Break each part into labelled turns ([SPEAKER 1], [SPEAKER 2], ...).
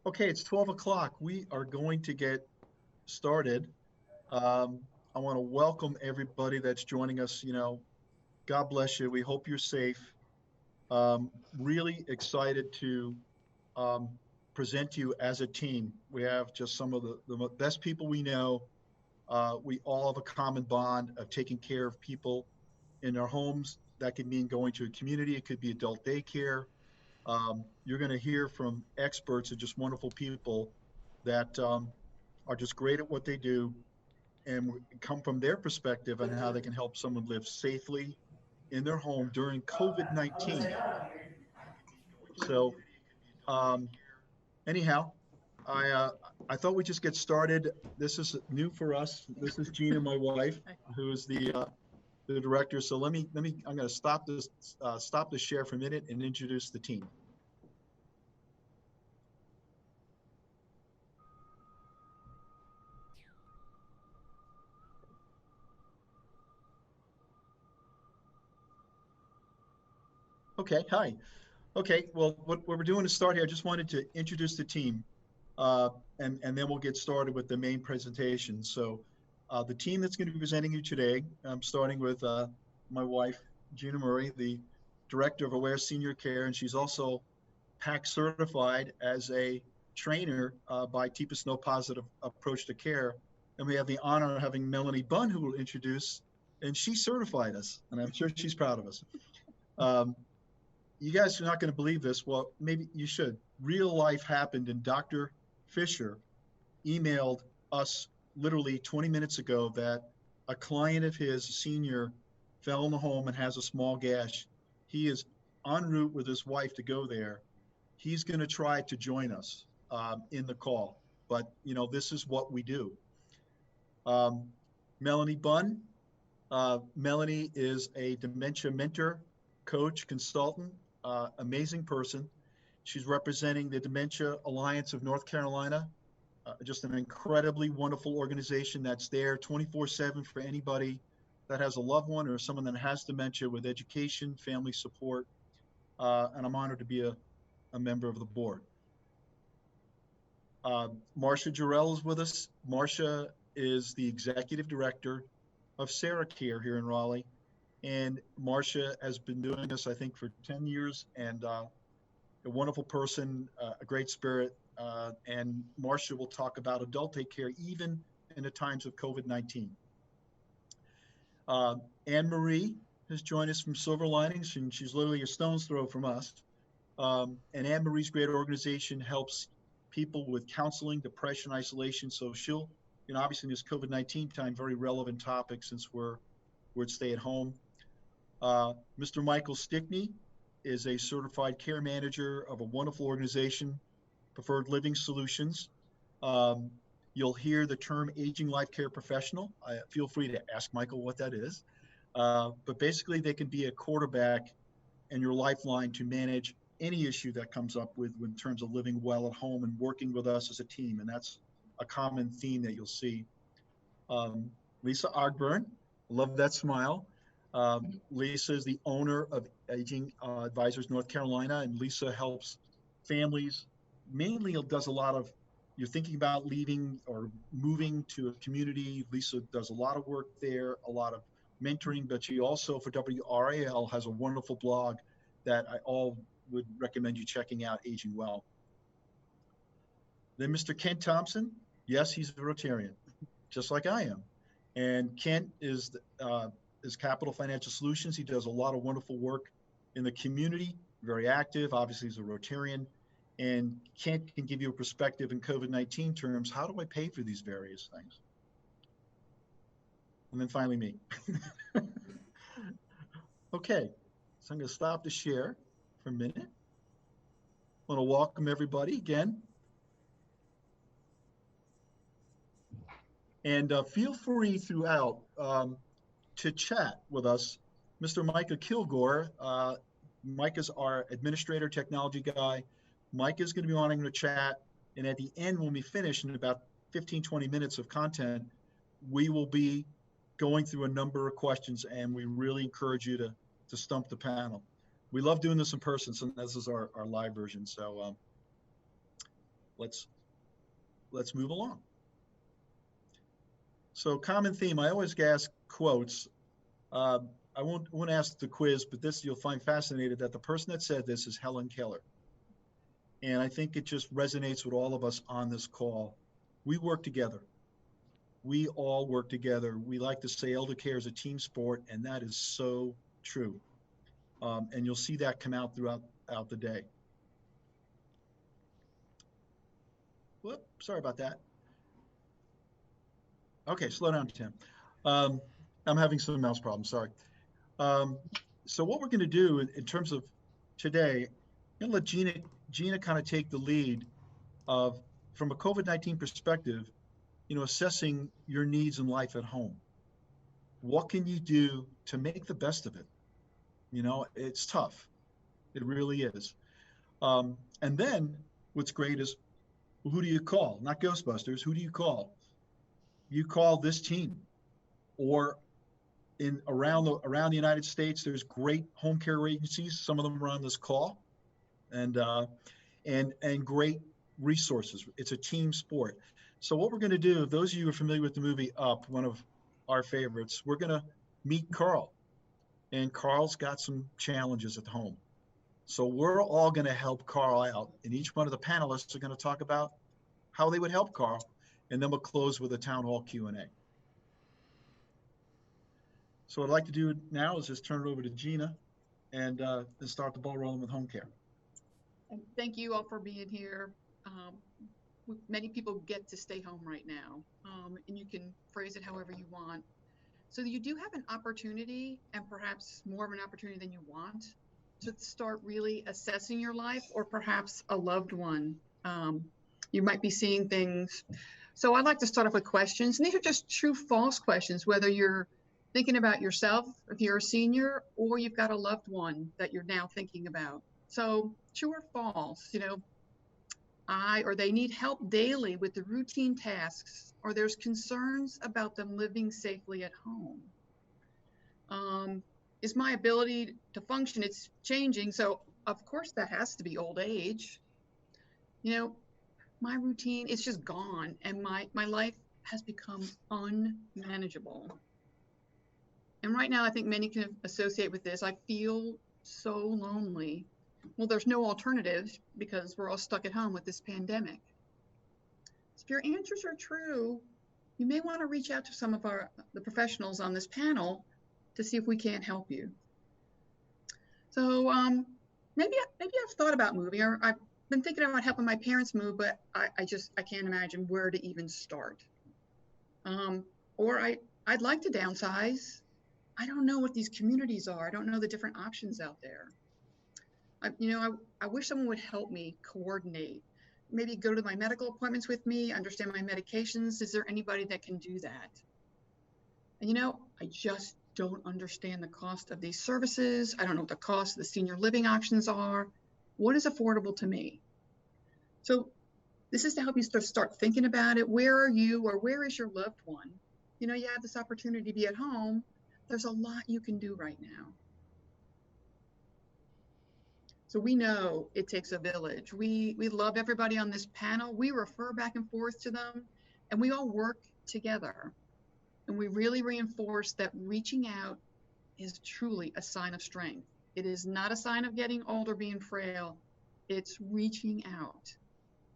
[SPEAKER 1] Okay, it's 12 o'clock. We are going to get started. I want to welcome everybody that's joining us. God bless you. We hope you're safe. Really excited to um, present to you as a team. We have just some of the best people we know. We all have a common bond of taking care of people in their homes. That could mean going to a community, it could be adult daycare. You're going to hear from experts and just wonderful people that are just great at what they do and come from their perspective on how they can help someone live safely in their home during COVID-19. So, um, anyhow, I uh, I thought we'd just get started. This is new for us. This is Gina, my wife, who is the director. So I'm going to stop the share for a minute and introduce the team. Okay, hi. Okay, well, what we're doing to start here, I just wanted to introduce the team, uh, and then we'll get started with the main presentation. So, the team that's going to be presenting you today, I'm starting with my wife, Gina Murray, the Director of Aware Senior Care, and she's also PAC certified as a trainer by TIPA Snow Positive Approach to Care. And we have the honor of having Melanie Bunn, who will introduce, and she certified us, and I'm sure she's proud of us. Um, you guys are not going to believe this. Well, maybe you should. Real life happened, and Dr. Fisher emailed us literally 20 minutes ago that a client of his, a senior, fell in the home and has a small gash. He is en route with his wife to go there. He's going to try to join us in the call, but this is what we do. Um, Melanie Bunn. Melanie is a dementia mentor, coach, consultant, amazing person. She's representing the Dementia Alliance of North Carolina, just an incredibly wonderful organization that's there 24/7 for anybody that has a loved one or someone that has dementia with education, family support. And I'm honored to be a member of the board. Marcia Jarrell is with us. Marcia is the executive director of Sarah Care here in Raleigh. And Marcia has been doing this, I think, for 10 years and a wonderful person, a great spirit. And Marcia will talk about adult daycare even in the times of COVID-19. Anne Marie has joined us from Silver Linings, and she's literally a stone's throw from us. And Anne Marie's great organization helps people with counseling, depression, isolation. So she'll, obviously in this COVID-19 time, very relevant topic since we're at stay at home. Mr. Michael Stickeny is a certified care manager of a wonderful organization, Preferred Living Solutions. You'll hear the term aging life care professional. Feel free to ask Michael what that is. But basically, they can be a quarterback and your lifeline to manage any issue that comes up with in terms of living well at home and working with us as a team. And that's a common theme that you'll see. Liisa Ogburn, love that smile. Liisa is the owner of Aging Advisors North Carolina, and Liisa helps families. Mainly, does a lot of, you're thinking about leaving or moving to a community. Liisa does a lot of work there, a lot of mentoring, but she also for WRAL has a wonderful blog that I all would recommend you checking out, Aging Well. Then Mr. Kent Thompson, yes, he's a Rotarian, just like I am. And Kent is Capital Financial Solutions. He does a lot of wonderful work in the community, very active. Obviously, he's a Rotarian. And Kent can give you a perspective in COVID-19 terms. How do I pay for these various things? And then finally, me. Okay, so I'm going to stop the share for a minute. I want to welcome everybody again. And feel free throughout to chat with us. Mr. Micah Kilgore, Mike is our administrator, technology guy. Mike is going to be wanting to chat. And at the end, when we finish in about 15, 20 minutes of content, we will be going through a number of questions, and we really encourage you to stump the panel. We love doing this in person, so this is our live version. So let's move along. So common theme, I always ask quotes. I won't ask the quiz, but this you'll find fascinating that the person that said this is Helen Keller. And I think it just resonates with all of us on this call. We work together. We all work together. We like to say elder care is a team sport, and that is so true. And you'll see that come out throughout the day. Whoop, sorry about that. Okay, slow down, Tim. I'm having some mouse problems, sorry. So what we're going to do in terms of today, I'm going to let Gina kind of take the lead of, from a COVID-19 perspective, assessing your needs in life at home. What can you do to make the best of it? It's tough. It really is. And then what's great is, who do you call? Not Ghostbusters. Who do you call? You call this team, or around the United States, there's great home care agencies. Some of them are on this call, and great resources. It's a team sport. So what we're going to do, those of you who are familiar with the movie Up, one of our favorites, we're going to meet Carl, and Carl's got some challenges at home. So we're all going to help Carl out, and each one of the panelists are going to talk about how they would help Carl, and then we'll close with a town hall Q&A. So what I'd like to do now is just turn it over to Gina and start the ball rolling with home care.
[SPEAKER 2] And thank you all for being here. Many people get to stay home right now, and you can phrase it however you want. So you do have an opportunity, and perhaps more of an opportunity than you want, to start really assessing your life, or perhaps a loved one. You might be seeing things. So I'd like to start off with questions, and these are just true false questions, whether you're thinking about yourself, if you're a senior, or you've got a loved one that you're now thinking about. So true or false, or they need help daily with the routine tasks, or there's concerns about them living safely at home. Is my ability to function, it's changing. So of course that has to be old age. My routine is just gone, and my life has become unmanageable. And right now, I think many can associate with this. I feel so lonely. Well, there's no alternative because we're all stuck at home with this pandemic. So if your answers are true, you may want to reach out to some of the professionals on this panel to see if we can't help you. So maybe I've thought about moving, or I've been thinking about helping my parents move, but I can't imagine where to even start. Or I'd like to downsize. I don't know what these communities are. I don't know the different options out there. I wish someone would help me coordinate, maybe go to my medical appointments with me, understand my medications. Is there anybody that can do that? And I just don't understand the cost of these services. I don't know what the cost of the senior living options are. What is affordable to me? So this is to help you start thinking about it. Where are you, or where is your loved one? You have this opportunity to be at home. There's a lot you can do right now. So we know it takes a village. We love everybody on this panel. We refer back and forth to them, and we all work together. And we really reinforce that reaching out is truly a sign of strength. It is not a sign of getting old or being frail. It's reaching out.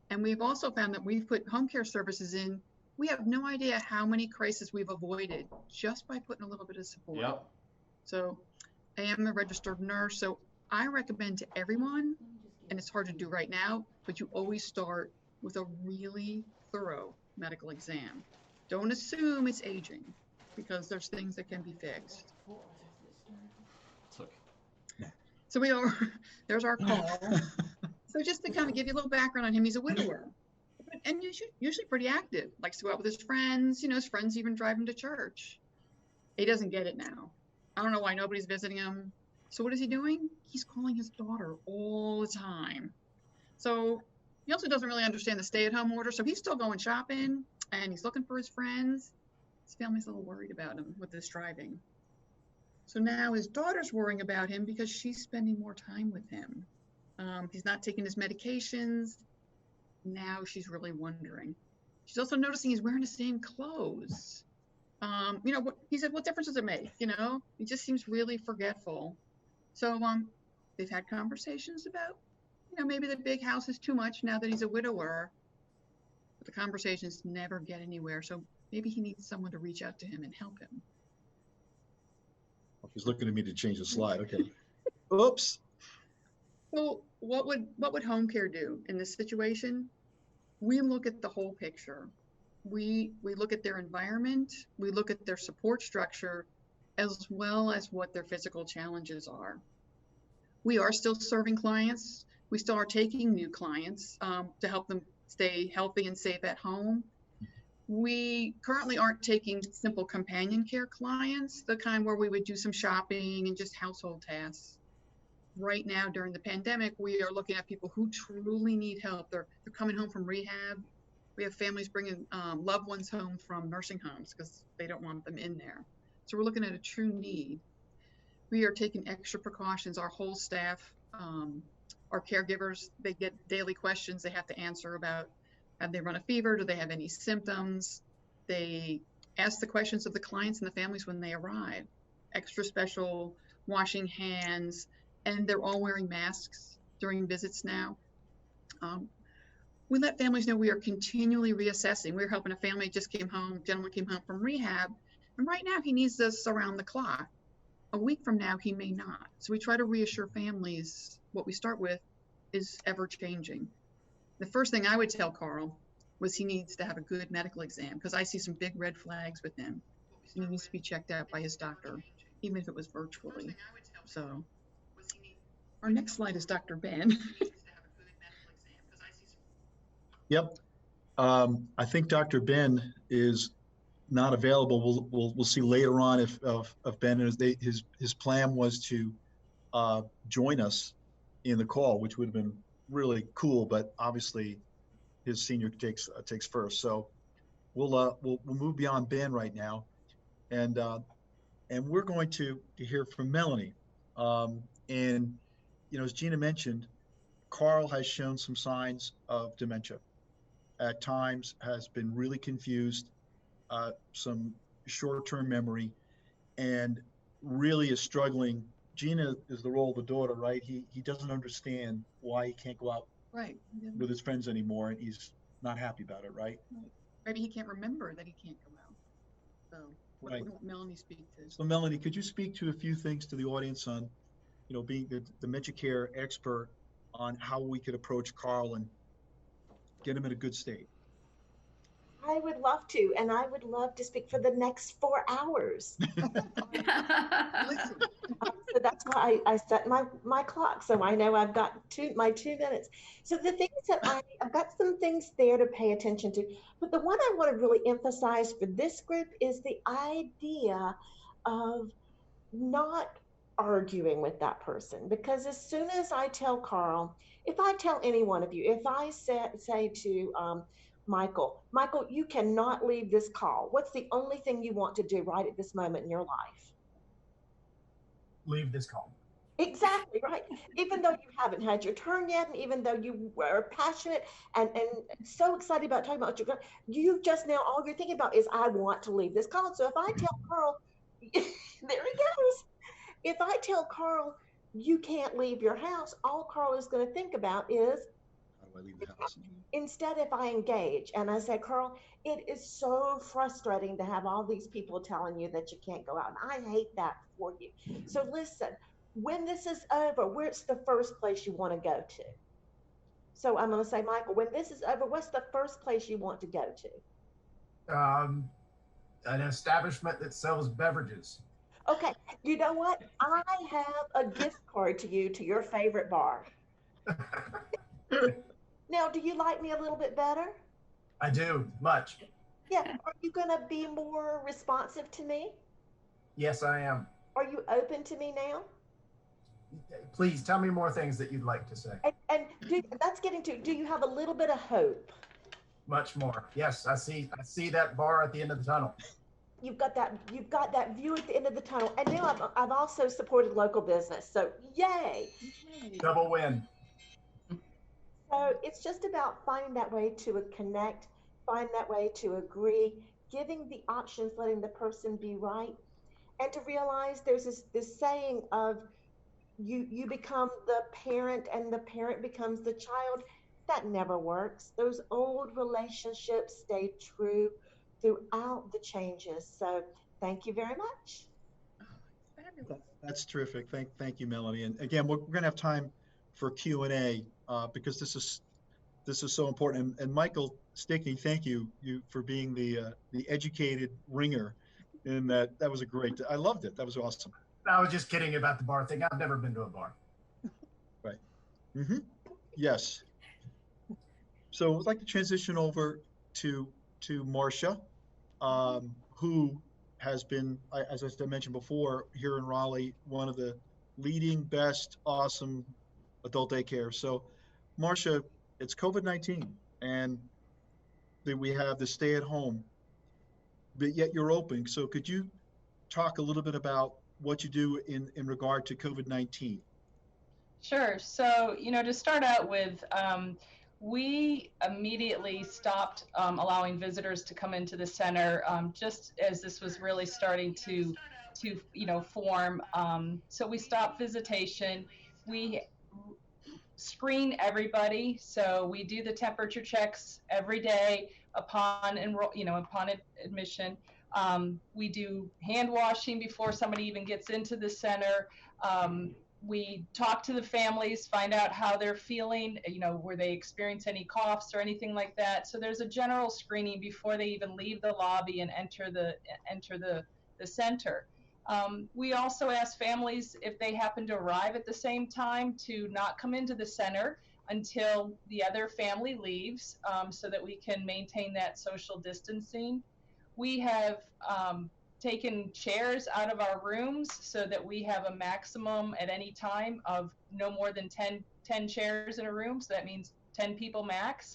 [SPEAKER 2] And we've also found that we've put home care services in. We have no idea how many crises we've avoided just by putting a little bit of support.
[SPEAKER 3] Yep.
[SPEAKER 2] So I am a registered nurse, so I recommend to everyone, and it's hard to do right now, but you always start with a really thorough medical exam. Don't assume it's aging, because there's things that can be fixed. So there's our call. So just to kind of give you a little background on him, he's a widower. And usually pretty active, likes to go out with his friends. His friends even drive him to church. He doesn't get it now. I don't know why nobody's visiting him. So what is he doing? He's calling his daughter all the time. So he also doesn't really understand the stay-at-home order. So he's still going shopping, and he's looking for his friends. His family's a little worried about him with this driving. So now his daughter's worrying about him because she's spending more time with him. He's not taking his medications. Now she's really wondering. She's also noticing he's wearing the same clothes. He said, what difference does it make? He just seems really forgetful. So they've had conversations about, maybe the big house is too much now that he's a widower. But the conversations never get anywhere. So maybe he needs someone to reach out to him and help him.
[SPEAKER 1] He's looking at me to change the slide. Okay. Oops.
[SPEAKER 2] So what would home care do in this situation? We look at the whole picture. We look at their environment, we look at their support structure, as well as what their physical challenges are. We are still serving clients. We still are taking new clients to help them stay healthy and safe at home. We currently aren't taking simple companion care clients, the kind where we would do some shopping and just household tasks. Right now, during the pandemic, we are looking at people who truly need help. They're coming home from rehab. We have families bringing loved ones home from nursing homes because they don't want them in there. So we're looking at a true need. We are taking extra precautions. Our whole staff, our caregivers, they get daily questions they have to answer about, have they run a fever? Do they have any symptoms? They ask the questions of the clients and the families when they arrive. Extra special washing hands, and they're all wearing masks during visits now. We let families know we are continually reassessing. We're helping a family gentleman came home from rehab, and right now he needs us around the clock. A week from now, he may not. So we try to reassure families what we start with is ever changing. The first thing I would tell Carl was he needs to have a good medical exam because I see some big red flags with him. He needs to be checked out by his doctor, even if it was virtually. So our next slide is Dr. Ben.
[SPEAKER 1] Yep. I think Dr. Ben is not available. We'll see later on if Ben his plan was to join us in the call, which would have been really cool, but obviously his senior takes first. So we'll move beyond Ben right now, and we're going to hear from Melanie. And as Gina mentioned, Carl has shown some signs of dementia. At times has been really confused, some short-term memory, and really is struggling. Gina is the role of the daughter, right? He doesn't understand why he can't go out
[SPEAKER 2] right
[SPEAKER 1] with his friends anymore, and he's not happy about it, right?
[SPEAKER 2] Maybe he can't remember that he can't go out. So
[SPEAKER 1] right.
[SPEAKER 2] What Melanie speak to.
[SPEAKER 1] So Melanie, could you speak to a few things to the audience on, being the Dementia care expert on how we could approach Carl and get him in a good state?
[SPEAKER 3] I would love to, and I would love to speak for the next 4 hours. So that's why I set my clock, so I know I've got my 2 minutes. So the things that I've got some things there to pay attention to, but the one I want to really emphasize for this group is the idea of not arguing with that person, because as soon as I tell Carl, if I tell any one of you, if I say to Michael, you cannot leave this call. What's the only thing you want to do right at this moment in your life?
[SPEAKER 4] Leave this call.
[SPEAKER 3] Exactly, right. Even though you haven't had your turn yet, and even though you were passionate and so excited about talking about you just now, all you're thinking about is, I want to leave this call. So if I tell Carl, there he goes. If I tell Carl, you can't leave your house, all Carl is going to think about is,
[SPEAKER 1] how do I leave the house?
[SPEAKER 3] Instead, if I engage and I say, Carl, it is so frustrating to have all these people telling you that you can't go out, and I hate that for you. So listen, when this is over, where's the first place you want to go to? So I'm going to say, Michael, when this is over, what's the first place you want to go to?
[SPEAKER 4] An establishment that sells beverages.
[SPEAKER 3] Okay, you know what? I have a gift card to you to your favorite bar. Now, do you like me a little bit better?
[SPEAKER 4] I do, much.
[SPEAKER 3] Yeah. Are you going to be more responsive to me?
[SPEAKER 4] Yes, I am.
[SPEAKER 3] Are you open to me now?
[SPEAKER 4] Please tell me more things that you'd like to say.
[SPEAKER 3] And that's getting to, do you have a little bit of hope?
[SPEAKER 4] Much more. Yes, I see that bar at the end of the tunnel.
[SPEAKER 3] You've got that view at the end of the tunnel. And now I've also supported local business. So yay.
[SPEAKER 4] Double win.
[SPEAKER 3] So it's just about finding that way to connect, find that way to agree, giving the options, letting the person be right, and to realize there's this saying of you become the parent and the parent becomes the child. That never works. Those old relationships stay true throughout the changes. So thank you very much.
[SPEAKER 2] Fabulous.
[SPEAKER 1] That's terrific. Thank you, Melanie. And again, we're going to have time for Q&A because this is so important. And Michael Stickeny, thank you for being the educated ringer. And that was a great. I loved it. That was awesome.
[SPEAKER 4] I was just kidding about the bar thing. I've never been to a bar.
[SPEAKER 1] Right. Mm-hmm. Yes. So I'd like to transition over to Marcia, who has been, as I mentioned before, here in Raleigh, one of the leading, best, awesome adult daycare. So, Marcia, it's COVID-19, and we have the stay at home, but yet you're open. So could you talk a little bit about what you do in regard to COVID-19?
[SPEAKER 5] Sure. So, to start out with, we immediately stopped allowing visitors to come into the center just as this was really starting to form. So we stopped visitation. We screen everybody. So we do the temperature checks every day upon admission. We do hand washing before somebody even gets into the center. We talk to the families, find out how they're feeling, were they experience any coughs or anything like that. So there's a general screening before they even leave the lobby and enter the center. We also ask families if they happen to arrive at the same time to not come into the center until the other family leaves so that we can maintain that social distancing. We have taken chairs out of our rooms so that we have a maximum at any time of no more than 10 chairs in a room. So that means 10 people max.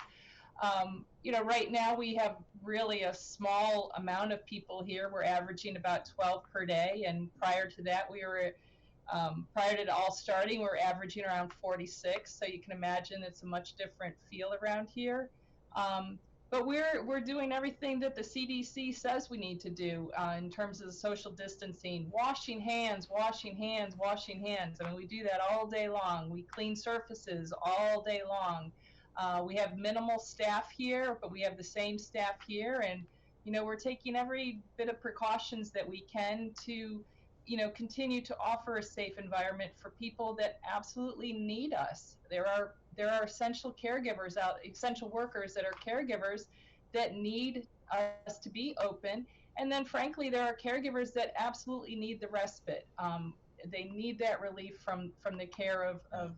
[SPEAKER 5] Right now we have really a small amount of people here. We're averaging about 12 per day. And prior to that, prior to it all starting, we're averaging around 46. So you can imagine it's a much different feel around here. But we're doing everything that the CDC says we need to do in terms of social distancing, washing hands. I mean, we do that all day long. We clean surfaces all day long. We have minimal staff here, but we have the same staff here. And, we're taking every bit of precautions that we can to, continue to offer a safe environment for people that absolutely need us. There are essential caregivers essential workers that are caregivers that need us to be open. And then frankly, there are caregivers that absolutely need the respite. They need that relief from the care of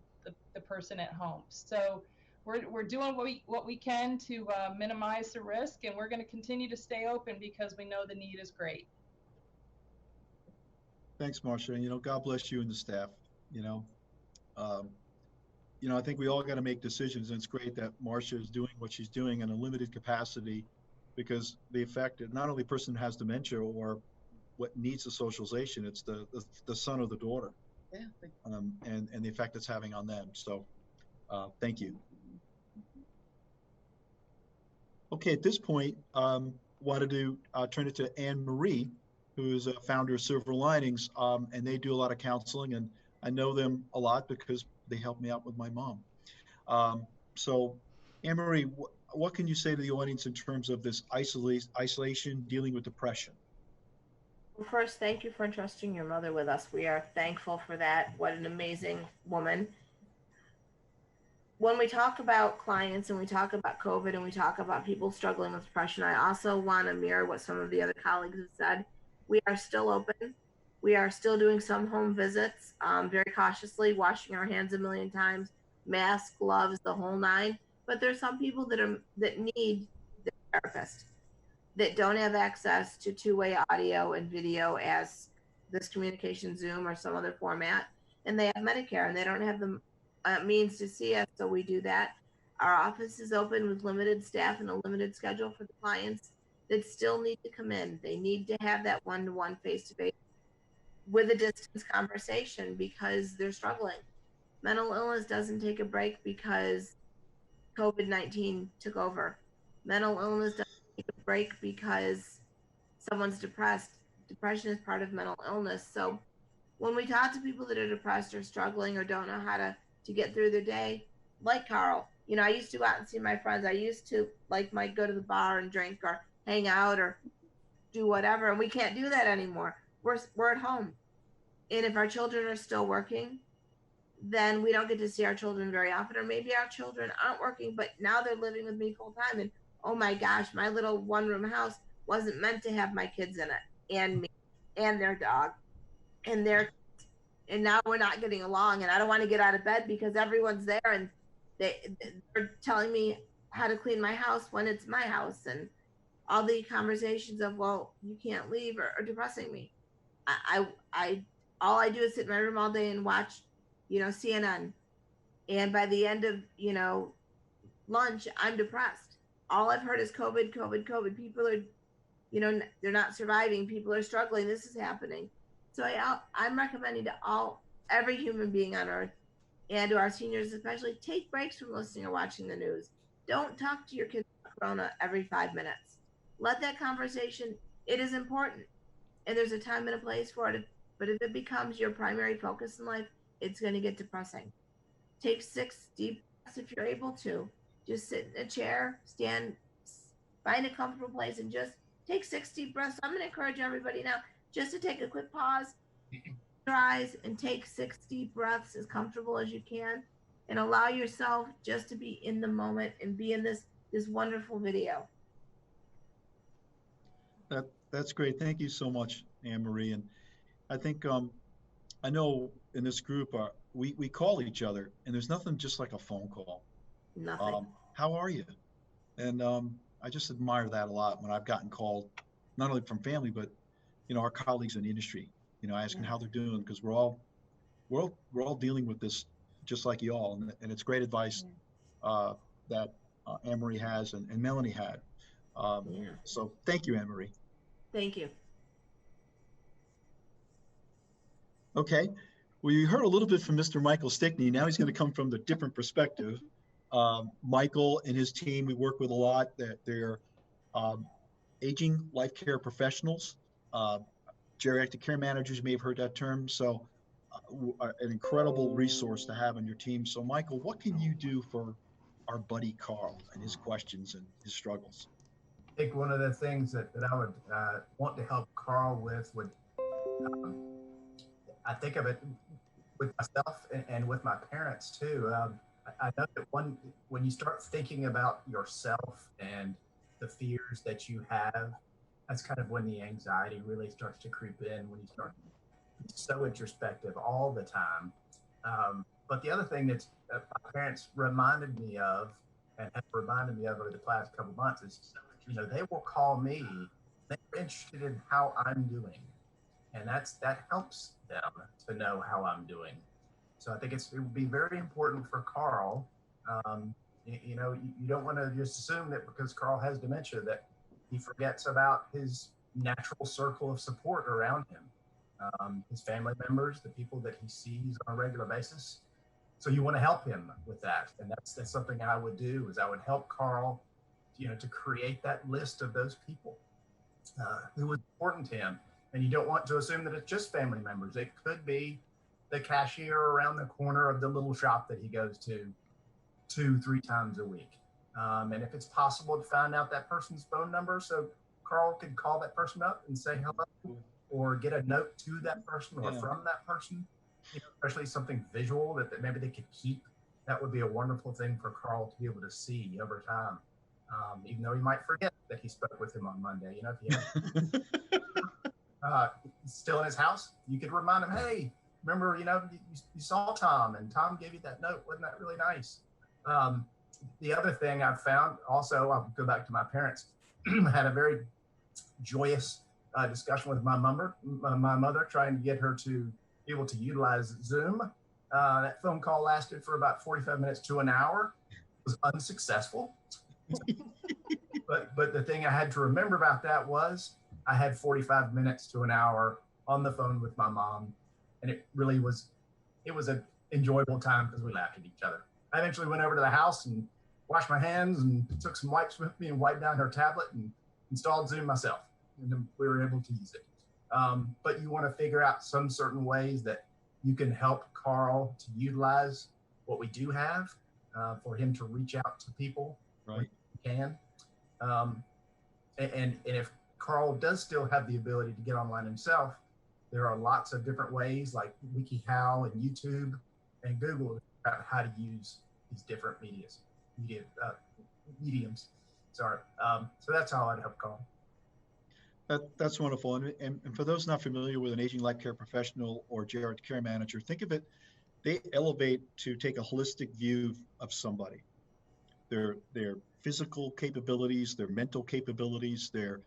[SPEAKER 5] the person at home. So we're doing what we can to minimize the risk, and we're going to continue to stay open because we know the need is great.
[SPEAKER 1] Thanks, Marcia. And, God bless you and the staff. I think we all got to make decisions, and it's great that Marcia is doing what she's doing in a limited capacity, because the effect, not only a person who has dementia or what needs the socialization, it's the son or the daughter, and the effect it's having on them. So thank you. Okay, at this point, wanted to turn it to Anne Marie, who is a founder of Silver Linings, and they do a lot of counseling, and I know them a lot because they helped me out with my mom. So, Anne Marie, what can you say to the audience in terms of this isolation, dealing with depression?
[SPEAKER 6] Well, first, thank you for entrusting your mother with us. We are thankful for that. What an amazing woman. When we talk about clients and we talk about COVID and we talk about people struggling with depression, I also want to mirror what some of the other colleagues have said. We are still open. We are still doing some home visits, very cautiously, washing our hands a million times, masks, gloves, the whole nine. But there's some people that need the therapist, that don't have access to two-way audio and video as this communication Zoom or some other format, and they have Medicare and they don't have the means to see us, so we do that. Our office is open with limited staff and a limited schedule for the clients that still need to come in. They need to have that one-to-one face-to-face with a distance conversation because they're struggling. Mental illness doesn't take a break because COVID-19 took over. Mental illness doesn't take a break because someone's depressed. Depression is part of mental illness. So when we talk to people that are depressed or struggling or don't know how to get through their day, like Carl, you know, I used to go out and see my friends. I used to might go to the bar and drink or hang out or do whatever, and we can't do that anymore. We're at home. And if our children are still working, then we don't get to see our children very often, or maybe our children aren't working, but now they're living with me full time. And oh my gosh, my little one-room house wasn't meant to have my kids in it, and me, and their dog, and now we're not getting along, and I don't want to get out of bed because everyone's there, and they're telling me how to clean my house when it's my house, and all the conversations of, well, you can't leave, are depressing me. I all I do is sit in my room all day and watch, CNN. And by the end of, lunch, I'm depressed. All I've heard is COVID, COVID, COVID. People are, they're not surviving. People are struggling. This is happening. So I'm recommending to every human being on earth, and to our seniors especially, take breaks from listening or watching the news. Don't talk to your kids about Corona every 5 minutes. Let that conversation, it is important. And there's a time and a place for it. But if it becomes your primary focus in life, it's going to get depressing. Take 6 deep breaths if you're able to. Just sit in a chair, stand, find a comfortable place, and just take 6 deep breaths. I'm going to encourage everybody now just to take a quick pause, your eyes, and take 6 deep breaths as comfortable as you can, and allow yourself just to be in the moment and be in this wonderful video.
[SPEAKER 1] That's great. Thank you so much, Anne Marie. And I think I know in this group we call each other, and there's nothing just like a phone call.
[SPEAKER 6] Nothing.
[SPEAKER 1] How are you? And I just admire that a lot when I've gotten called, not only from family, but our colleagues in the industry, asking how they're doing, because we're all dealing with this just like you all, and it's great advice that Anne Marie has and Melanie had. So thank you, Anne Marie.
[SPEAKER 6] Thank you.
[SPEAKER 1] Okay, well, you heard a little bit from Mr. Michael Stickeny. Now he's going to come from the different perspective. Michael and his team, we work with a lot. That they're aging life care professionals, geriatric care managers. You may have heard that term. So, an incredible resource to have on your team. So, Michael, what can you do for our buddy Carl and his questions and his struggles?
[SPEAKER 4] I think one of the things that I would want to help Carl with would, I think of it with myself and with my parents too. I know that when you start thinking about yourself and the fears that you have, that's kind of when the anxiety really starts to creep in, when you start to be so introspective all the time. But the other thing that my parents reminded me of, and have reminded me of over the past couple of months, is they will call me. They're interested in how I'm doing, and that helps them to know how I'm doing. So I think it would be very important for Carl. You don't want to just assume that because Carl has dementia that he forgets about his natural circle of support around him, his family members, the people that he sees on a regular basis. So you want to help him with that, and that's something I would do. Is I would help Carl, to create that list of those people who was important to him. And you don't want to assume that it's just family members. It could be the cashier around the corner of the little shop that he goes to 2-3 times a week. And if it's possible to find out that person's phone number, so Carl could call that person up and say hello, or get a note to that person or from that person, especially something visual that maybe they could keep. That would be a wonderful thing for Carl to be able to see over time. Even though he might forget that he spoke with him on Monday, if he had still in his house, you could remind him, hey, remember, you saw Tom and Tom gave you that note. Wasn't that really nice? The other thing I've found also, I'll go back to my parents, had a very joyous discussion with my mother, trying to get her to be able to utilize Zoom. That phone call lasted for about 45 minutes to an hour. It was unsuccessful. But the thing I had to remember about that was I had 45 minutes to an hour on the phone with my mom, and it was an enjoyable time because we laughed at each other. I eventually went over to the house and washed my hands and took some wipes with me and wiped down her tablet and installed Zoom myself. And then we were able to use it. But you want to figure out some certain ways that you can help Carl to utilize what we do have for him to reach out to people when he can. And if Carl does still have the ability to get online himself, there are lots of different ways like WikiHow and YouTube and Google to figure out how to use these different mediums. Sorry. So that's how I'd help Carl.
[SPEAKER 1] That's wonderful. And for those not familiar with an aging life care professional or geriatric care manager, think of it, they elevate to take a holistic view of somebody. Their physical capabilities, their mental capabilities, their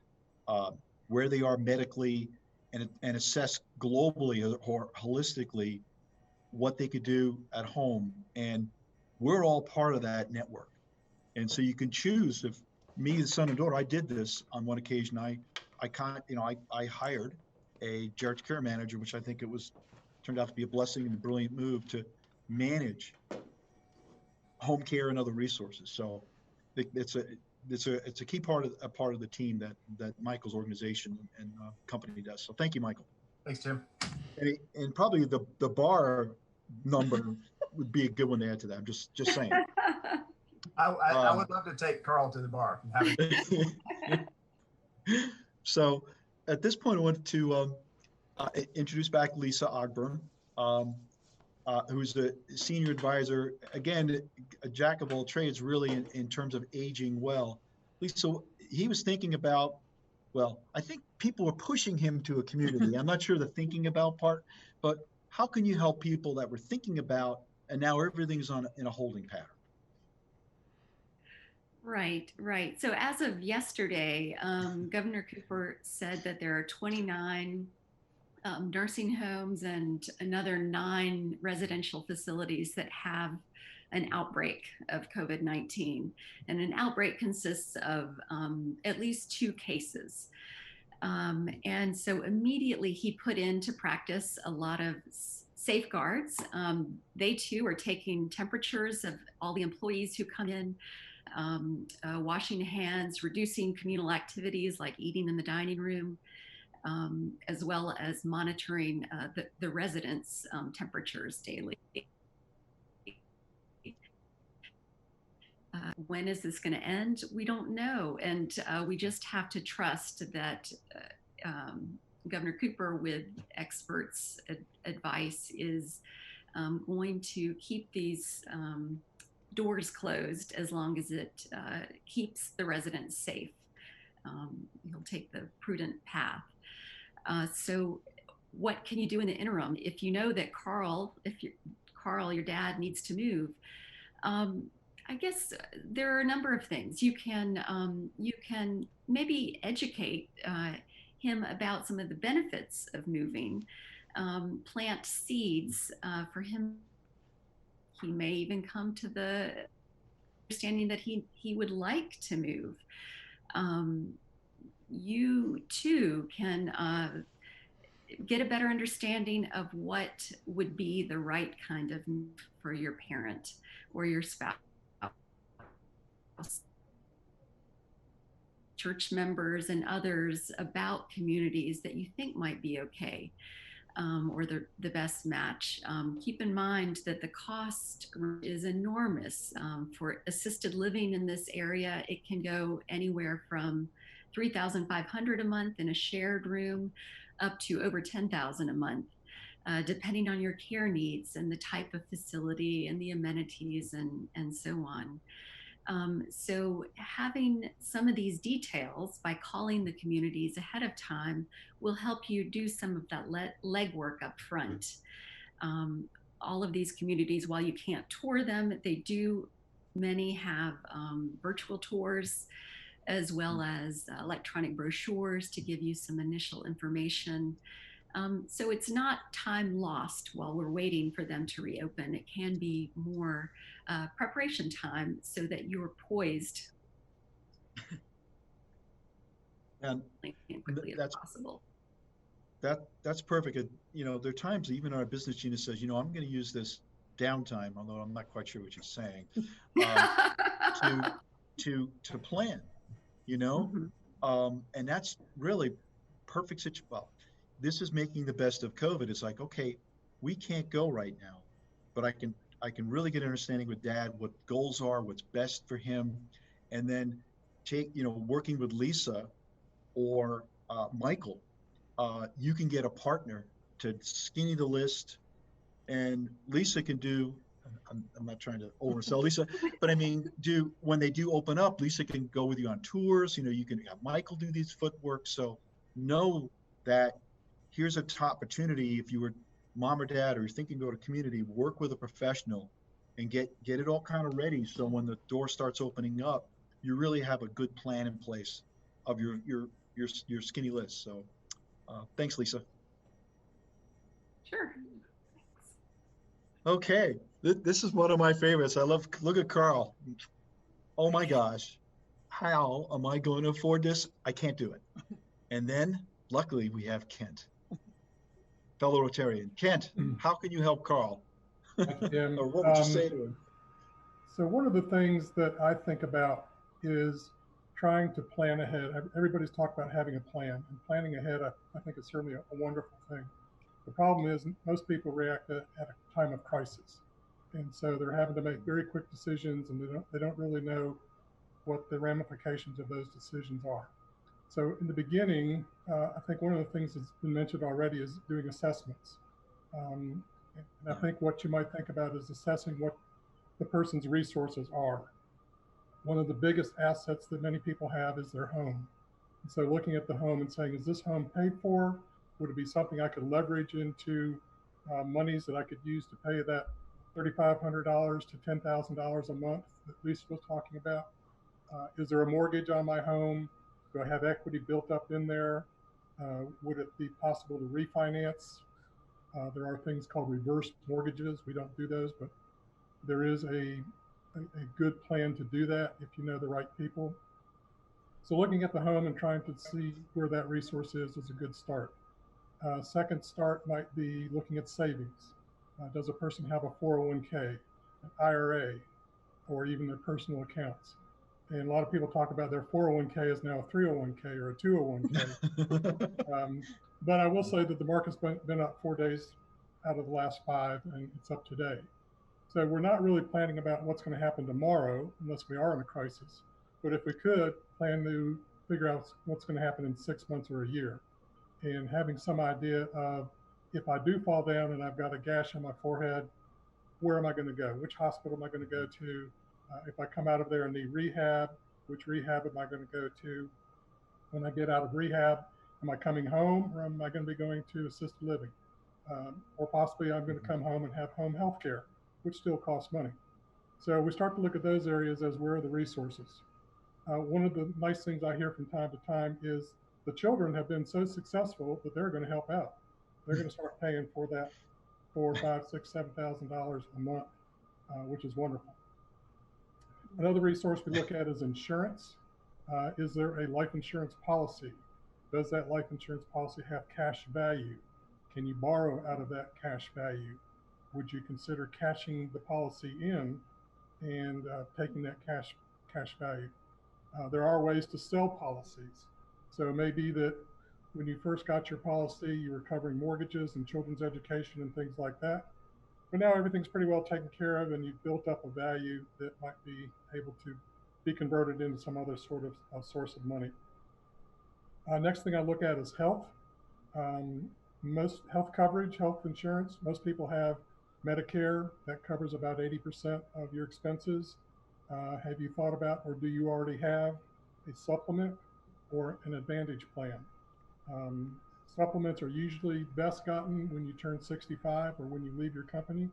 [SPEAKER 1] where they are medically, and assess globally or holistically what they could do at home. And we're all part of that network. And so you can choose. If me, the son and daughter, I did this on one occasion. I hired a geriatric care manager, which I think turned out to be a blessing and a brilliant move to manage home care and other resources. So it's a key part of the team that Michael's organization and company does. So thank you, Michael.
[SPEAKER 4] Thanks, Tim.
[SPEAKER 1] And probably the bar number would be a good one to add to that. I'm just saying.
[SPEAKER 4] I would love to take Carl to the bar.
[SPEAKER 1] So at this point, I want to introduce back Liisa Ogburn, who's the senior advisor, again, a jack of all trades, really, in terms of aging well. Liisa, he was thinking about, well, I think people were pushing him to a community. I'm not sure the thinking about part, but how can you help people that were thinking about, and now everything's in a holding pattern?
[SPEAKER 7] Right. So as of yesterday, Governor Cooper said that there are 29 nursing homes and another 9 residential facilities that have an outbreak of COVID-19. And an outbreak consists of at least 2 cases. And so immediately he put into practice a lot of safeguards. They too are taking temperatures of all the employees who come in, washing hands, reducing communal activities like eating in the dining room, as well as monitoring the residents' temperatures daily. When is this going to end? We don't know. And we just have to trust that Governor Cooper, with experts' advice, is going to keep these doors closed as long as it keeps the residents safe. He'll take the prudent path. So what can you do in the interim? If you know that Carl, your dad, needs to move, I guess there are a number of things. You can maybe educate him about some of the benefits of moving, plant seeds for him. He may even come to the understanding that he would like to move. You too can get a better understanding of what would be the right kind of move for your parent or your spouse, church members and others, about communities that you think might be okay. Or the best match. Keep in mind that the cost is enormous. For assisted living in this area, it can go anywhere from $3,500 a month in a shared room up to over $10,000 a month, depending on your care needs and the type of facility and the amenities and so on. So having some of these details by calling the communities ahead of time will help you do some of that legwork up front. All of these communities, while you can't tour them, many have virtual tours, as well as electronic brochures to give you some initial information. So it's not time lost while we're waiting for them to reopen. It can be more preparation time so that you're poised
[SPEAKER 1] and
[SPEAKER 7] quickly as possible.
[SPEAKER 1] That's perfect. There are times even our business unit says, I'm going to use this downtime, although I'm not quite sure what she's saying, to plan, you know? And that's really perfect situation. Well, this is making the best of COVID. It's like, okay, we can't go right now, but I can really get an understanding with dad, what goals are, what's best for him. And then working with Liisa or Michael, you can get a partner to skinny the list, and Liisa can do, I'm not trying to oversell Liisa, but I mean, when they do open up, Liisa can go with you on tours. You can have Michael do these footwork. So know that here's a top opportunity. If you were mom or dad, or you're thinking to go to community, work with a professional and get it all kind of ready. So when the door starts opening up, you really have a good plan in place of your skinny list. So thanks, Liisa.
[SPEAKER 7] Sure.
[SPEAKER 1] Okay, this is one of my favorites. Look at Carl. Oh my gosh, how am I going to afford this? I can't do it. And then luckily we have Kent, fellow Rotarian. Kent, how can you help Carl? Or what would you say to him?
[SPEAKER 8] So one of the things that I think about is trying to plan ahead. Everybody's talked about having a plan, and planning ahead, I think, is certainly a wonderful thing. The problem is most people react at a time of crisis. And so they're having to make very quick decisions, and they don't really know what the ramifications of those decisions are. So in the beginning, I think one of the things that's been mentioned already is doing assessments. And I think what you might think about is assessing what the person's resources are. One of the biggest assets that many people have is their home. And so looking at the home and saying, is this home paid for? Would it be something I could leverage into monies that I could use to pay that $3,500 to $10,000 a month that Liisa was talking about? Is there a mortgage on my home? Do I have equity built up in there? Would it be possible to refinance? There are things called reverse mortgages. We don't do those, but there is a good plan to do that if you know the right people. So looking at the home and trying to see where that resource is a good start. Second start might be looking at savings. Does a person have a 401k, an IRA, or even their personal accounts? And a lot of people talk about their 401k is now a 301k or a 201k. But I will say that the market's been up 4 days out of the last 5, and it's up today. So we're not really planning about what's going to happen tomorrow unless we are in a crisis. But if we could plan to figure out what's going to happen in 6 months or a year, and having some idea of, if I do fall down and I've got a gash on my forehead, where am I going to go? Which hospital am I going to go to? If I come out of there and need rehab, which rehab am I going to go to? When I get out of rehab, am I coming home, or am I going to be going to assisted living? Or possibly I'm going to come home and have home health care, which still costs money. So we start to look at those areas as where are the resources. One of the nice things I hear from time to time is the children have been so successful that they're going to help out. They're going to start paying for that $4,000, $5,000, $6,000, $7,000 a month, which is wonderful. Another resource we look at is insurance. Is there a life insurance policy? Does that life insurance policy have cash value? Can you borrow out of that cash value? Would you consider cashing the policy in and taking that cash value? There are ways to sell policies. So it may be that when you first got your policy, you were covering mortgages and children's education and things like that. But now everything's pretty well taken care of, and you've built up a value that might be able to be converted into some other sort of source of money. Next thing I look at is health. Most health coverage, health insurance, most people have Medicare that covers about 80% of your expenses. Have you thought about, or do you already have a supplement or an advantage plan? Supplements are usually best gotten when you turn 65 or when you leave your company.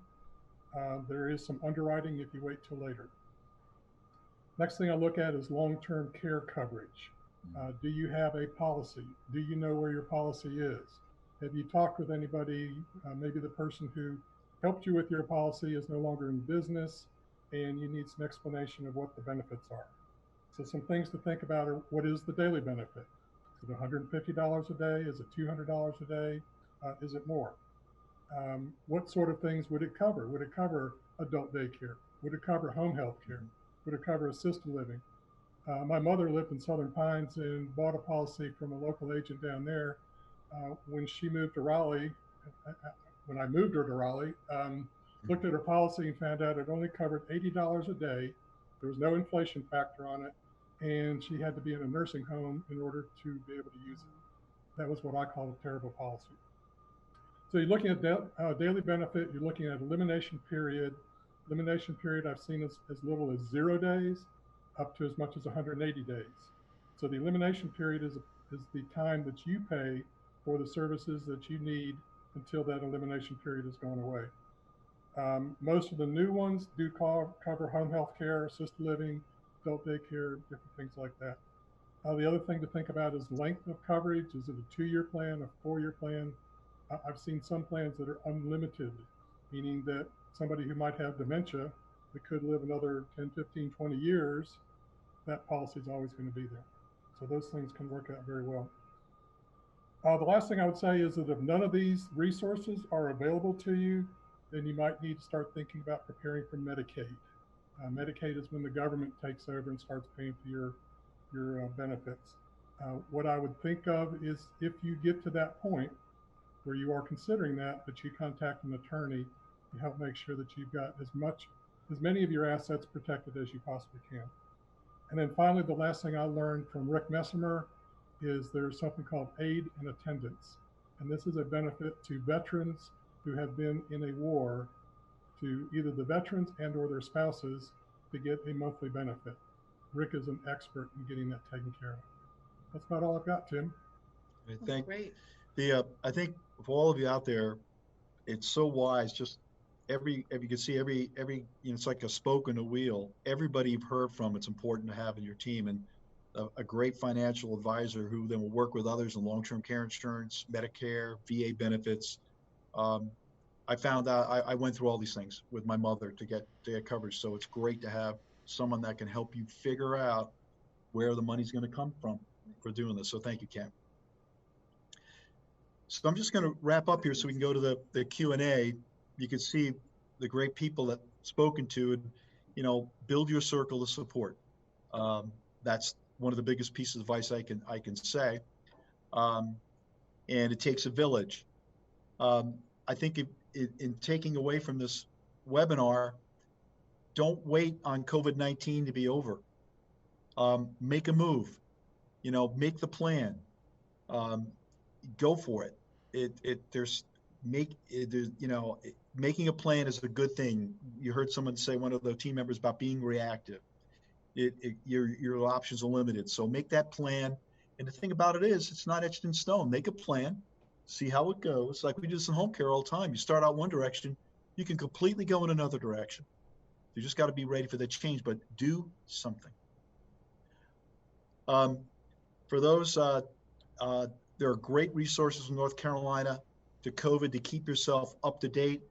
[SPEAKER 8] There is some underwriting if you wait till later. Next thing I look at is long-term care coverage. Do you have a policy? Do you know where your policy is? Have you talked with anybody? Maybe the person who helped you with your policy is no longer in business, and you need some explanation of what the benefits are. So some things to think about are, what is the daily benefit? Is it $150 a day? Is it $200 a day? Is it more? What sort of things would it cover? Would it cover adult daycare? Would it cover home health care? would it cover assisted living? My mother lived in Southern Pines and bought a policy from a local agent down there. When she moved to Raleigh, when I moved her to Raleigh, looked at her policy and found out it only covered $80 a day. There was no inflation factor on it, and she had to be in a nursing home in order to be able to use it. That was what I call a terrible policy. So you're looking at daily benefit, you're looking at elimination period. Elimination period I've seen as little as 0 days up to as much as 180 days. So the elimination period is the time that you pay for the services that you need until that elimination period has gone away. Most of the new ones do cover home health care, assisted living, adult daycare, different things like that. The other thing to think about is length of coverage. Is it a 2-year plan, a 4-year plan? I've seen some plans that are unlimited, meaning that somebody who might have dementia that could live another 10, 15, 20 years, that policy is always going to be there. So those things can work out very well. The last thing I would say is that if none of these resources are available to you, then you might need to start thinking about preparing for Medicaid. Medicaid is when the government takes over and starts paying for your benefits. What I would think of is if you get to that point where you are considering that you contact an attorney to help make sure that you've got as many of your assets protected as you possibly can. And then finally, the last thing I learned from Rick Messimer is there's something called aid and attendance. And this is a benefit to veterans who have been in a war, to either the veterans and or their spouses to get a monthly benefit. Rick is an expert in getting that taken care of. That's about all I've got, Tim.
[SPEAKER 2] Great.
[SPEAKER 1] I think for all of you out there, it's so wise. Just you can see every it's like a spoke in a wheel. Everybody you've heard from, it's important to have in your team, and a great financial advisor who then will work with others in long-term care insurance, Medicare, VA benefits. I found out I went through all these things with my mother to get coverage. So it's great to have someone that can help you figure out where the money's going to come from for doing this. So thank you, Cam. So I'm just going to wrap up here so we can go to the Q&A. You can see the great people that spoken to, and build your circle of support. That's one of the biggest pieces of advice I can say. And it takes a village. I think in taking away from this webinar, don't wait on COVID-19 to be over. Make a move, make the plan, go for it. Making a plan is a good thing. You heard someone say, one of the team members, about being reactive. Your options are limited. So make that plan. And the thing about it is, it's not etched in stone. Make a plan, see how it goes. Like we do this in home care all the time. You start out one direction, you can completely go in another direction. You just got to be ready for the change, but do something. For those, there are great resources in North Carolina to COVID to keep yourself up to date.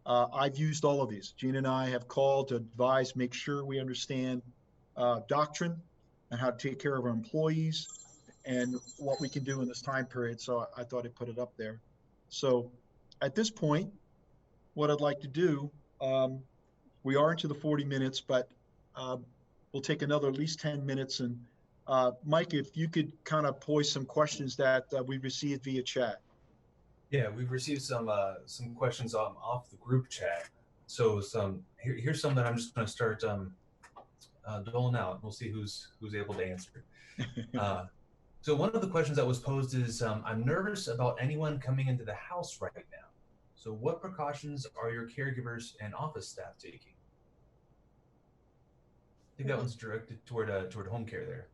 [SPEAKER 1] I've used all of these. Gina and I have called to advise, make sure we understand doctrine and how to take care of our employees and what we can do in this time period. So I thought I'd put it up there. So at this point, what I'd like to do, we are into the 40 minutes, but we'll take another at least 10 minutes. And Mike, if you could kind of poise some questions that we received via chat.
[SPEAKER 9] Yeah, we've received some questions off the group chat. So here's some that I'm just going to start doling out. We'll see who's able to answer. So one of the questions that was posed is, I'm nervous about anyone coming into the house right now. So what precautions are your caregivers and office staff taking? I think that one's directed toward home care there.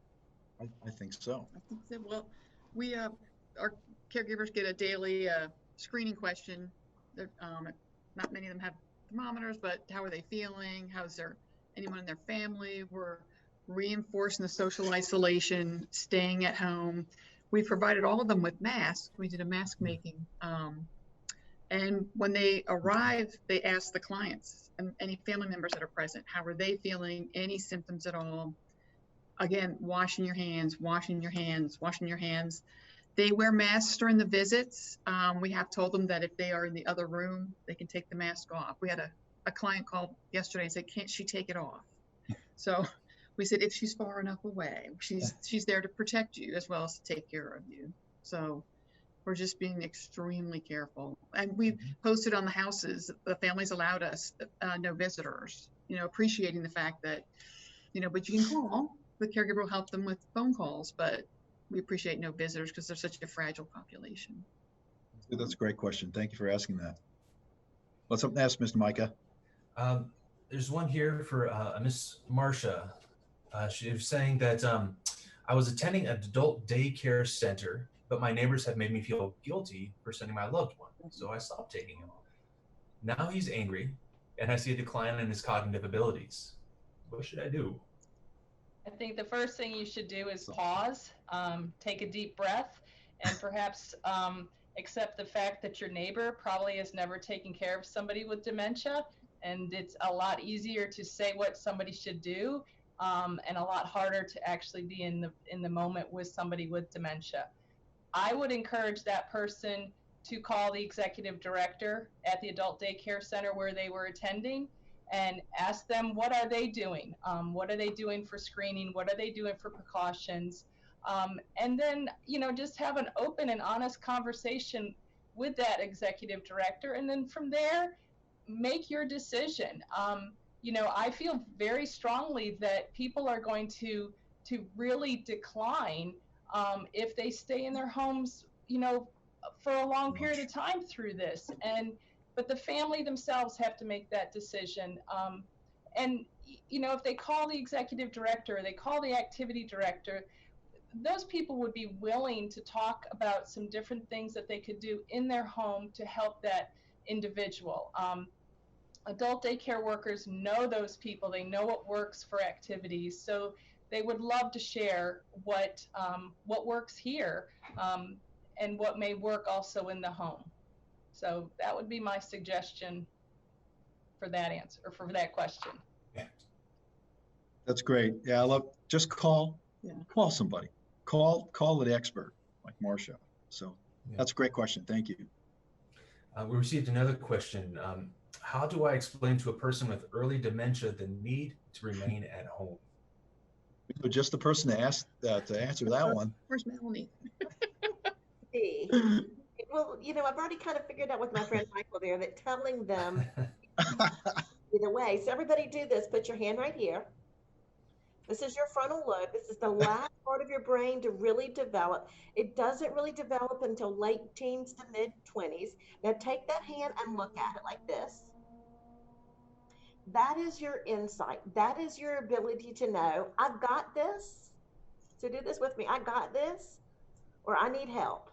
[SPEAKER 1] I think so.
[SPEAKER 2] I think so. Well, we our caregivers get a daily screening question. Not many of them have thermometers, but how are they feeling? How's anyone in their family? We're reinforcing the social isolation, staying at home. We provided all of them with masks. We did a mask making. And when they arrive, they ask the clients and any family members that are present, how are they feeling? Any symptoms at all? Again, washing your hands, washing your hands, washing your hands. They wear masks during the visits. We have told them that if they are in the other room, they can take the mask off. We had a client call yesterday and said, can't she take it off? So we said, if she's far enough away, she's there to protect you as well as to take care of you. So we're just being extremely careful. And we've posted on the houses, the families allowed us no visitors, appreciating the fact that, but you can call, the caregiver will help them with phone calls, but we appreciate no visitors because they're such a fragile population.
[SPEAKER 1] That's a great question. Thank you for asking that. What's up next, Mr. Micah?
[SPEAKER 9] There's one here for Miss Marcia. She was saying that I was attending an adult daycare center, but my neighbors have made me feel guilty for sending my loved one, so I stopped taking him. Now he's angry, and I see a decline in his cognitive abilities. What should I do?
[SPEAKER 5] I think the first thing you should do is pause, take a deep breath, and perhaps accept the fact that your neighbor probably has never taken care of somebody with dementia, and it's a lot easier to say what somebody should do, and a lot harder to actually be in the moment with somebody with dementia. I would encourage that person to call the executive director at the adult daycare center where they were attending and ask them, what are they doing? What are they doing for screening? What are they doing for precautions? And then, just have an open and honest conversation with that executive director. And then from there, make your decision. I feel very strongly that people are going to really decline if they stay in their homes, for a long period of time through this. But the family themselves have to make that decision. And if they call the executive director, or they call the activity director, those people would be willing to talk about some different things that they could do in their home to help that individual. Adult daycare workers know those people. They know what works for activities. So they would love to share what works here, and what may work also in the home. So that would be my suggestion for that answer, or for that question.
[SPEAKER 1] That's great. Yeah, just call somebody. Call the expert like Marcia. So that's a great question. Thank you.
[SPEAKER 9] We received another question. How do I explain to a person with early dementia the need to remain at home?
[SPEAKER 1] Just the person to answer that one.
[SPEAKER 2] Where's Melanie?
[SPEAKER 3] Well, I've already kind of figured out with my friend Michael there that telling them either way. So everybody do this. Put your hand right here. This is your frontal lobe. This is the last part of your brain to really develop. It doesn't really develop until late teens to mid 20s. Now take that hand and look at it like this. That is your insight. That is your ability to know, I've got this. So do this with me. I got this, or I need help.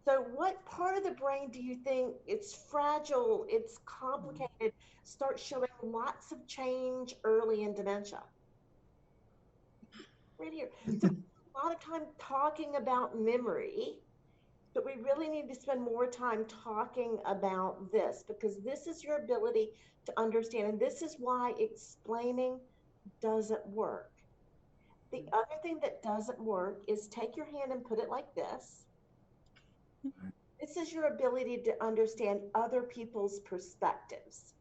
[SPEAKER 3] So what part of the brain do you think it's fragile, it's complicated, starts showing lots of change early in dementia? Right here. So a lot of time talking about memory, but we really need to spend more time talking about this, because this is your ability to understand, and this is why explaining doesn't work. The other thing that doesn't work is take your hand and put it like this. This is your ability to understand other people's perspectives.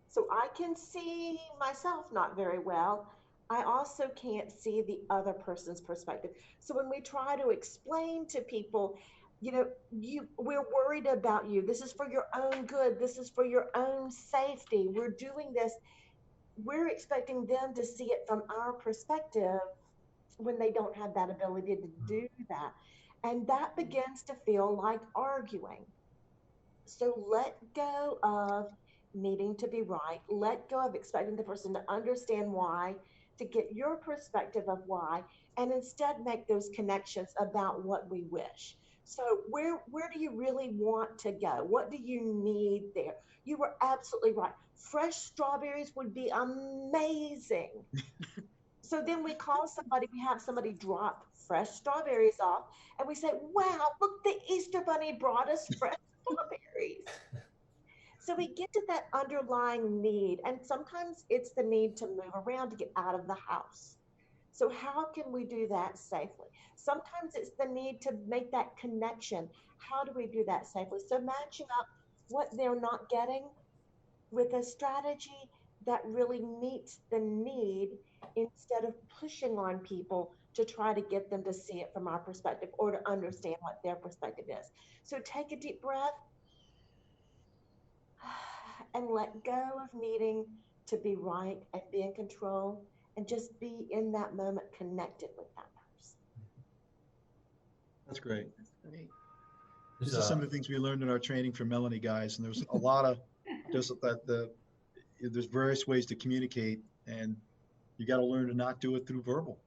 [SPEAKER 3] So I can see myself not very well. I also can't see the other person's perspective. So when we try to explain to people, we're worried about you. This is for your own good. This is for your own safety. We're doing this. We're expecting them to see it from our perspective when they don't have that ability to do that. And that begins to feel like arguing. So let go of needing to be right. Let go of expecting the person to understand why, to get your perspective of why, and instead make those connections about what we wish. So where do you really want to go? What do you need there? You were absolutely right. Fresh strawberries would be amazing. So then we call somebody, we have somebody drop fresh strawberries off, and we say, wow, look, the Easter Bunny brought us fresh strawberries. So we get to that underlying need, and sometimes it's the need to move around to get out of the house. So how can we do that safely? Sometimes it's the need to make that connection. How do we do that safely? So matching up what they're not getting with a strategy that really meets the need instead of pushing on people to try to get them to see it from our perspective or to understand what their perspective is. So take a deep breath and let go of needing to be right and be in control, and just be in that moment connected with that person.
[SPEAKER 1] That's great.
[SPEAKER 2] That's great.
[SPEAKER 1] These are some of the things we learned in our training from Melanie, guys, and there's a lot of just that there's various ways to communicate, and you got to learn to not do it through verbal.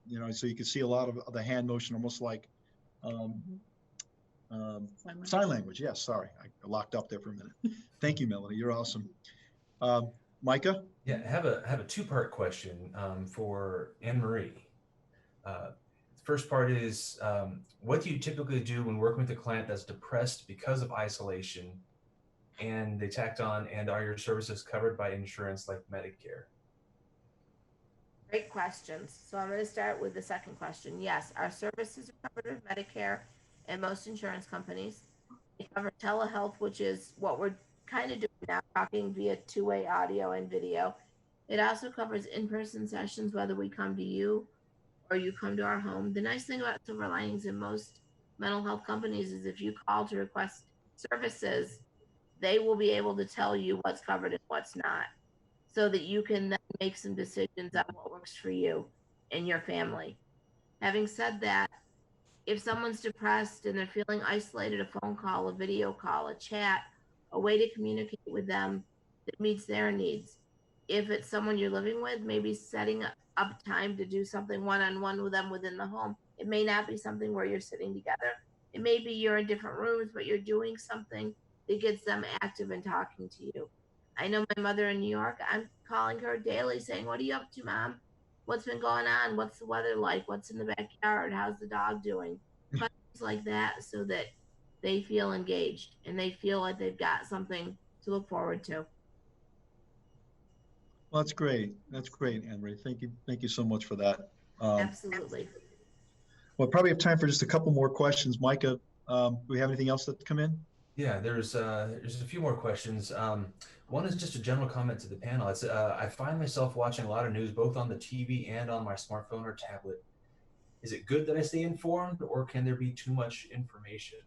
[SPEAKER 1] You know, so you can see a lot of the hand motion, almost like sign language. Yes, sorry, I locked up there for a minute. Thank you, Melanie. You're awesome. Micah?
[SPEAKER 9] Yeah, I have a two-part question for Anne Marie. The first part is, what do you typically do when working with a client that's depressed because of isolation? And they tacked on, and are your services covered by insurance like Medicare?
[SPEAKER 6] Great questions. So I'm going to start with the second question. Yes, our services are covered with Medicare and most insurance companies. They cover telehealth, which is what we're kind of doing now, talking via two-way audio and video. It also covers in-person sessions, whether we come to you or you come to our home. The nice thing about Silver Linings in most mental health companies is if you call to request services, they will be able to tell you what's covered and what's not, so that you can then make some decisions on what works for you and your family. Having said that, if someone's depressed and they're feeling isolated, a phone call, a video call, a chat, a way to communicate with them that meets their needs. If it's someone you're living with, maybe setting up time to do something one-on-one with them within the home. It may not be something where you're sitting together. It may be you're in different rooms, but you're doing something that gets them active and talking to you. I know my mother in New York, I'm calling her daily saying, what are you up to, Mom? What's been going on? What's the weather like? What's in the backyard? How's the dog doing? Things like that, so that they feel engaged and they feel like they've got something to look forward to.
[SPEAKER 1] Well, that's great. That's great, Anne-Marie. Thank you so much for that.
[SPEAKER 6] Absolutely.
[SPEAKER 1] Well, probably have time for just a couple more questions. Micah, do we have anything else that come in?
[SPEAKER 9] Yeah, there's a few more questions. One is just a general comment to the panel. It's I find myself watching a lot of news, both on the TV and on my smartphone or tablet. Is it good that I stay informed, or can there be too much information?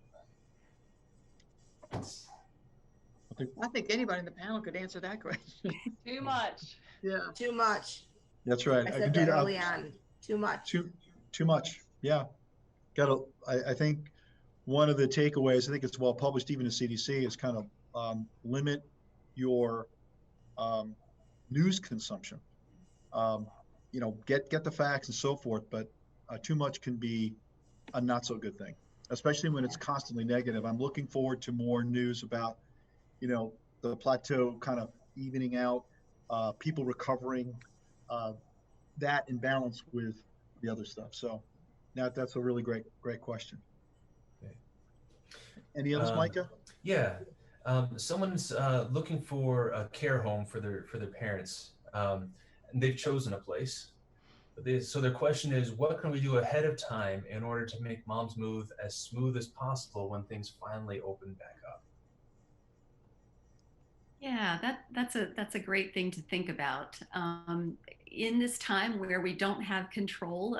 [SPEAKER 2] I think anybody in the panel could answer that question.
[SPEAKER 5] Too much.
[SPEAKER 2] Yeah.
[SPEAKER 6] Too much.
[SPEAKER 1] That's right.
[SPEAKER 6] I said that early on. Too much.
[SPEAKER 1] Too much. Yeah. I think one of the takeaways, I think it's well published even in CDC, is kind of limit your news consumption. You know, get the facts and so forth, but too much can be a not so good thing, especially when it's constantly negative. I'm looking forward to more news about, you know, the plateau kind of evening out, people recovering, that in balance with the other stuff. So that's a really great question.
[SPEAKER 9] Okay.
[SPEAKER 1] Any others, Micah?
[SPEAKER 9] Yeah. Someone's looking for a care home for their parents, and they've chosen a place. So their question is, what can we do ahead of time in order to make mom's move as smooth as possible when things finally open back up?
[SPEAKER 7] Yeah, that's a great thing to think about. In this time where we don't have control,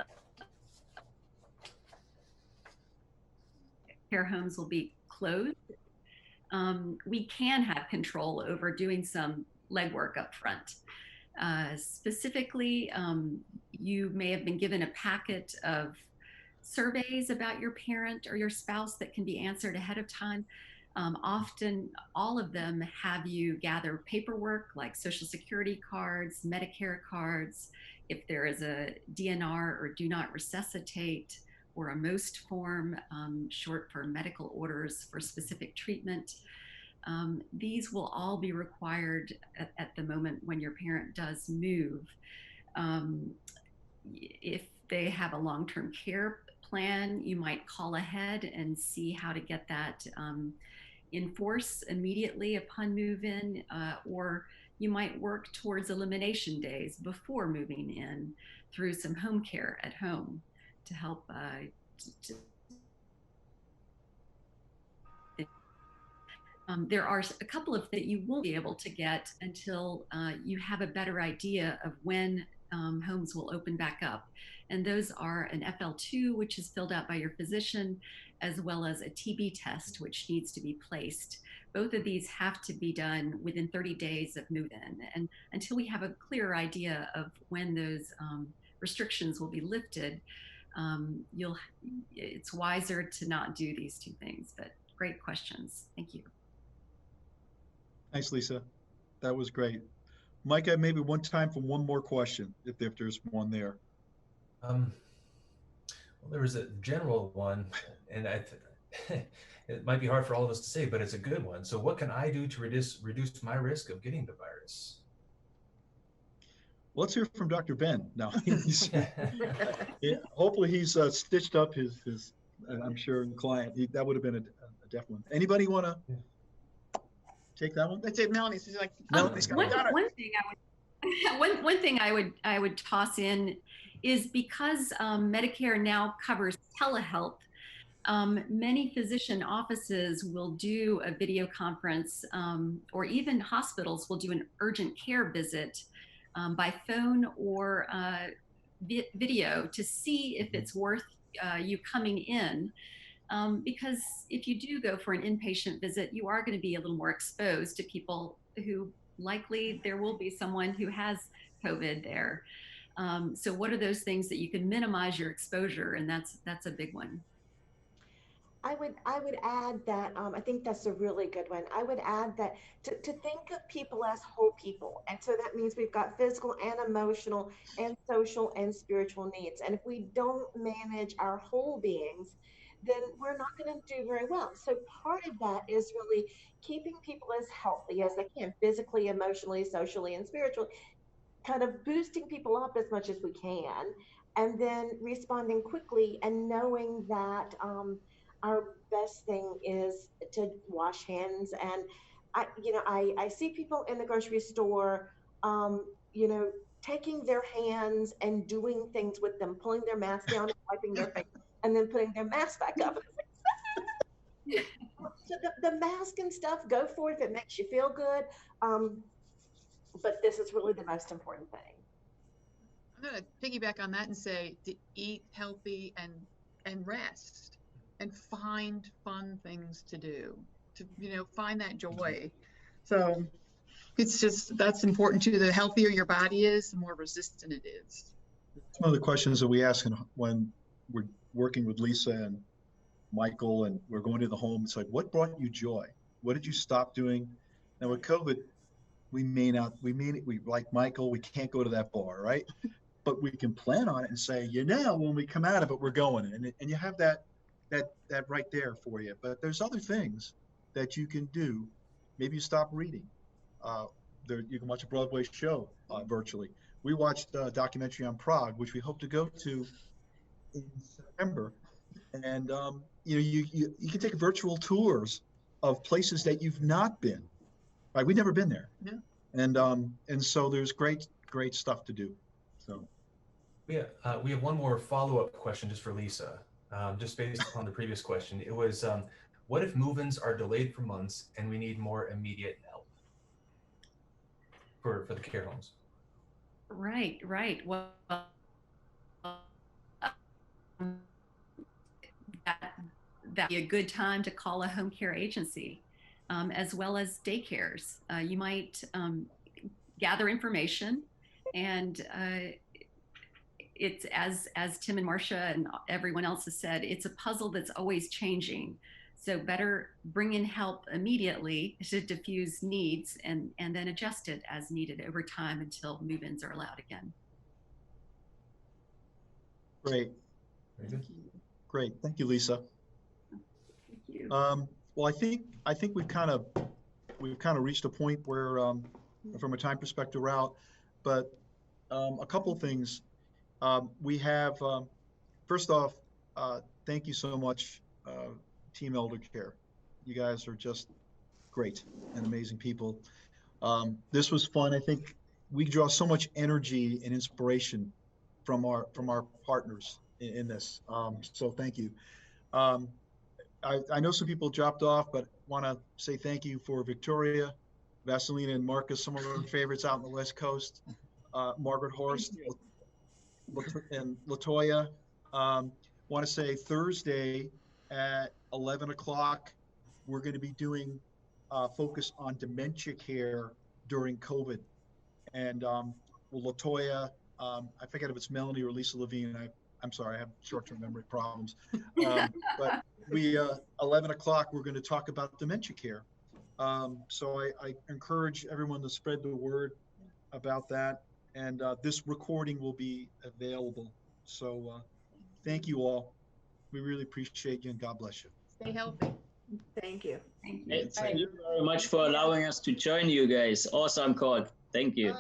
[SPEAKER 7] care homes will be closed. We can have control over doing some legwork up front. Specifically, you may have been given a packet of surveys about your parent or your spouse that can be answered ahead of time. Often all of them have you gather paperwork like Social Security cards, Medicare cards, if there is a DNR or do not resuscitate, or a MOST form, short for medical orders for specific treatment. These will all be required at the moment when your parent does move. If they have a long-term care plan, you might call ahead and see how to get that in force immediately upon move-in, or you might work towards elimination days before moving in through some home care at home to help there are a couple of that you won't be able to get until you have a better idea of when homes will open back up. And those are an FL2, which is filled out by your physician, as well as a TB test, which needs to be placed. Both of these have to be done within 30 days of move-in. And until we have a clearer idea of when those restrictions will be lifted, it's wiser to not do these two things. But great questions. Thank you.
[SPEAKER 1] Thanks, Liisa. That was great. Mike, I have maybe one time for one more question, if there's one there.
[SPEAKER 9] Well, there was a general one, and it might be hard for all of us to say, but it's a good one. So what can I do to reduce my risk of getting the virus?
[SPEAKER 1] Let's hear from Dr. Ben. Now, hopefully he's stitched up his I'm sure, client. That would have been a definite one. Anybody want to take that one?
[SPEAKER 2] Let's say Melanie's like,
[SPEAKER 7] one thing I would toss in is because Medicare now covers telehealth. Many physician offices will do a video conference, or even hospitals will do an urgent care visit by phone or video to see if it's worth you coming in. Because if you do go for an inpatient visit, you are going to be a little more exposed to people who likely there will be someone who has COVID there. So what are those things that you can minimize your exposure? And that's a big one.
[SPEAKER 3] I would add that I think that's a really good one. I would add that to think of people as whole people. And so that means we've got physical and emotional and social and spiritual needs. And if we don't manage our whole beings, then we're not going to do very well. So part of that is really keeping people as healthy as they can, physically, emotionally, socially, and spiritually, kind of boosting people up as much as we can, and then responding quickly and knowing that our best thing is to wash hands. And I see people in the grocery store, taking their hands and doing things with them, pulling their mask down and wiping their face, and then putting their mask back up. So the mask and stuff, go for it if it makes you feel good. But this is really the most important thing.
[SPEAKER 2] I'm going to piggyback on that and say to eat healthy and rest and find fun things to do, to find that joy. So it's just, that's important too. The healthier your body is, the more resistant it is.
[SPEAKER 1] One of the questions that we ask when we're working with Liisa and Michael and we're going to the home, it's like, what brought you joy? What did you stop doing? Now with COVID, we like Michael, we can't go to that bar, right? But we can plan on it and say, when we come out of it, we're going. And you have that right there for you. But there's other things that you can do. Maybe you stop reading. You can watch a Broadway show virtually. We watched a documentary on Prague, which we hope to go to in September. And you can take virtual tours of places that you've not been. Right, we've never been there.
[SPEAKER 2] Yeah.
[SPEAKER 1] And so there's great stuff to do. So
[SPEAKER 9] we have one more follow-up question just for Liisa, just based on the previous question. It was, what if move-ins are delayed for months and we need more immediate help for the care homes?
[SPEAKER 7] Right. Well, that'd be a good time to call a home care agency, as well as daycares. You might gather information, and it's as Tim and Marcia and everyone else has said, it's a puzzle that's always changing. So better bring in help immediately to diffuse needs and then adjust it as needed over time until move-ins are allowed again.
[SPEAKER 1] Great.
[SPEAKER 9] Very good.
[SPEAKER 1] Great. Thank you, Liisa.
[SPEAKER 7] Thank you.
[SPEAKER 1] Well, I think we've kind of reached a point where, from a time perspective, we're out. But a couple of things. We have, first off, thank you so much, Team Elder Care. You guys are just great and amazing people. This was fun. I think we draw so much energy and inspiration from our partners in this. So thank you. I know some people dropped off, but want to say thank you for Victoria, Vaselina, and Marcus, some of our favorites out on the West Coast. Margaret Horst and Latoya. Want to say Thursday at 11 o'clock, we're going to be doing focus on dementia care during COVID. And Latoya, I forget if it's Melanie or Lisa Levine. I'm sorry, I have short-term memory problems. But we, 11 o'clock, we're going to talk about dementia care. So I encourage everyone to spread the word about that. And this recording will be available. So thank you all. We really appreciate you and God bless you.
[SPEAKER 2] Stay healthy.
[SPEAKER 6] Thank you.
[SPEAKER 10] Hey, thank you very much for allowing us to join you guys. Awesome call. Thank you.